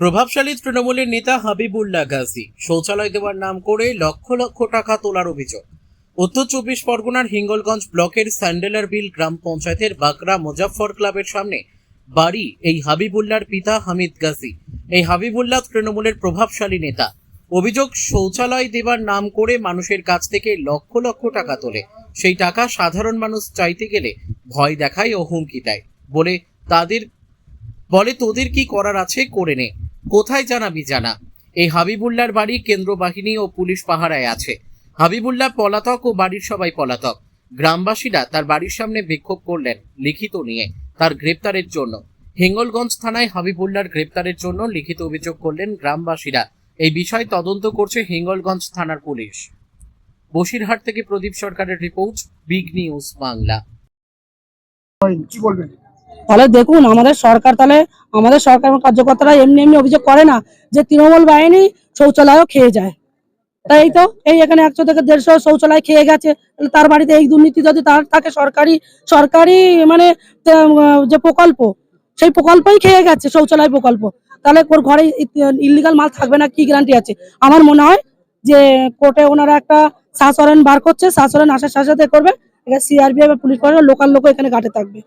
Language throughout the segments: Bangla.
প্রভাবশালী তৃণমূলের নেতা হাবিবুল্লাহ গাজী শৌচালয় দেওয়ার নাম করে লক্ষ লক্ষ টাকা তোলার অভিযোগ। উত্তর 24 পরগনার হিঙ্গলগঞ্জ ব্লকের স্যান্ডেলার বিল গ্রাম পঞ্চায়েতের বাকরা মুজাফফর ক্লাবের সামনে বাড়ি এই হাবিবুল্লাহর পিতা হামিদ গাজী। এই হাবিবুল্লাহ তৃণমূলের প্রভাবশালী নেতা। অভিযোগ, শৌচালয় দেওয়ার নাম করে মানুষের কাছ থেকে লক্ষ লক্ষ টাকা তোলে। সেই টাকা সাধারণ মানুষ চাইতে গেলে ভয় দেখায় ও হুমকি দেয়। বলে তোদের কি করার আছে করে নে, কোথায় জানাবি জানা। এই হাবিবুল্লাহর বাড়ি কেন্দ্র বাহিনী ও পুলিশ পাহারায় আছে। হাবিবুল্লাহ পলাতক ও বাড়ির সবাই পলাতক। গ্রামবাসীরা তার বাড়ির সামনে বিক্ষোভ করলেন লিখিত নিয়ে তার গ্রেপ্তারের জন্য। হিঙ্গলগঞ্জ থানায় হাবিবুল্লাহর গ্রেপ্তারের জন্য লিখিত অভিযোগ করলেন গ্রামবাসীরা। এই বিষয় তদন্ত করছে হিঙ্গলগঞ্জ থানার পুলিশ। বসিরহাট থেকে প্রদীপ সরকারের রিপোর্ট, বিগ নিউজ বাংলা। কি বলবেন? তাহলে দেখুন, আমাদের সরকার কার্যকর্তারা এমনি অভিযোগ করে না যে তৃণমূল বাহিনী শৌচালয়ও খেয়ে যায়। তাই তো এই এখানে 100 থেকে 150 শৌচালয় খেয়ে গেছে। তার বাড়িতে এই দুর্নীতি যদি তার থাকে, সরকারি মানে যে প্রকল্প, সেই প্রকল্পই খেয়ে গেছে, শৌচালয় প্রকল্প, তাহলে ওর ঘরে ইলিগাল মাল থাকবে না কি গ্যারান্টি আছে? আমার মনে হয় যে কোর্টে ওনারা একটা শাসন বার করছে, শাসন আসার সাথে সাথে করবে। সিআরপিএফ বা পুলিশ প্রশাসন লোকাল লোক এখানে ঘাটে থাকবে,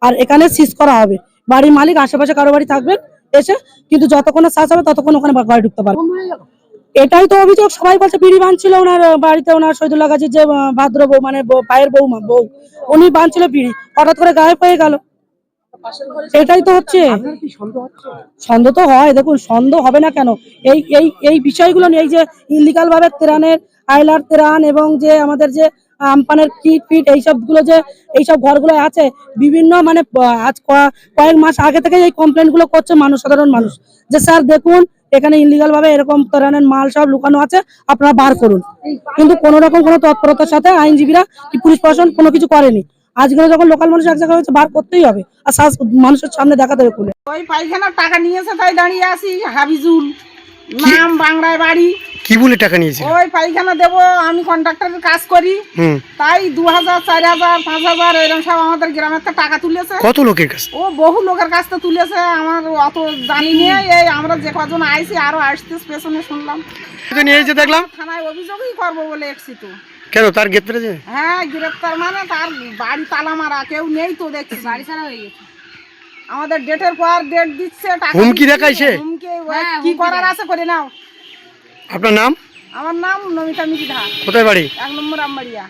আর এখানে সিজ করা হবে। বাড়ির মালিক আশেপাশে কারো বাড়ি থাকবে এসে, কিন্তু যতক্ষণ সাজ হবে ততক্ষণ ওখানে ঘরে ঢুকতে পারবে। এটাই তো অভিযোগ। সবাই বলছে বিড়ি বাঁধছিল ওনার বাড়িতে, ওনার শহীদুল্লাহ গাজীর যে ভাদ্র বউ, মানে পায়ের বউ, উনি বাঁধছিল বিড়ি, হঠাৎ করে গায়েব হয়ে গেল। এটাই তো হচ্ছে। সন্দেহ তো হয়। দেখুন, সন্দেহ হবে না কেন? এই বিষয়গুলো নিয়ে, এই যে ইলিগাল ভাবে ত্রাণের আইলার ত্রাণ এবং যে আমাদের যে আমপানের কিট ফিট এইসবগুলো, যে এইসব ঘরগুলো আছে বিভিন্ন, মানে আজ কয়েক মাস আগে থেকে এই কমপ্লেন গুলো করছে সাধারণ মানুষ, যে স্যার দেখুন এখানে ইলিগাল ভাবে এরকম ত্রাণের মাল সব লুকানো আছে, আপনারা বার করুন। কিন্তু কোন রকম কোনো তৎপরতার সাথে আইনজীবীরা কি পুলিশ প্রশাসন কোনো কিছু করেনি। আজকে যখন লোকাল মানুষ এক জায়গায় হচ্ছে, বার করতেই হবে, আর মানুষের সামনে দেখাতে হবে খুলে। ওই পায়খানার টাকা নিয়েছে, তাই দাঁড়িয়ে আছি। হাবিজুল নাম, বাংলায় বাড়ি। কি বলে টাকা নিয়েছে? ওই পায়খানা দেবো, আমি কন্ট্রাক্টরের কাজ করি, তাই 2000, 4000, 5000 এরকম সব আমাদের গ্রামের থেকে টাকা তুলেছে। কত লোকের কাছে? ও বহু লোকের কাছ থেকে তুলেছে, আমার অত জানি না। এই আমরা যে কজন আইছি, আরো আসতে পেছনে শুনলাম নিয়ে এসে দেখলাম থানায় অভিযোগই করবো বলে এসছি। তো কেন তার গ্রেপ্তার আছে? হ্যাঁ, গ্রেপ্তার মানে তার বাড়ি তালা মারা, কেউ নেই তো, দেখছি বাড়ি ছাড়া হয়ে গেছে। আমাদের ডেটের পর ডেট দিচ্ছে, টাকা হুমকি দেখাইছে। হুমকি, কি করার আছে করে নাও। আপনার নাম? আমার নাম নমিতা মিধা। কোথায় বাড়ি? 1 নম্বর আমবাড়িয়া।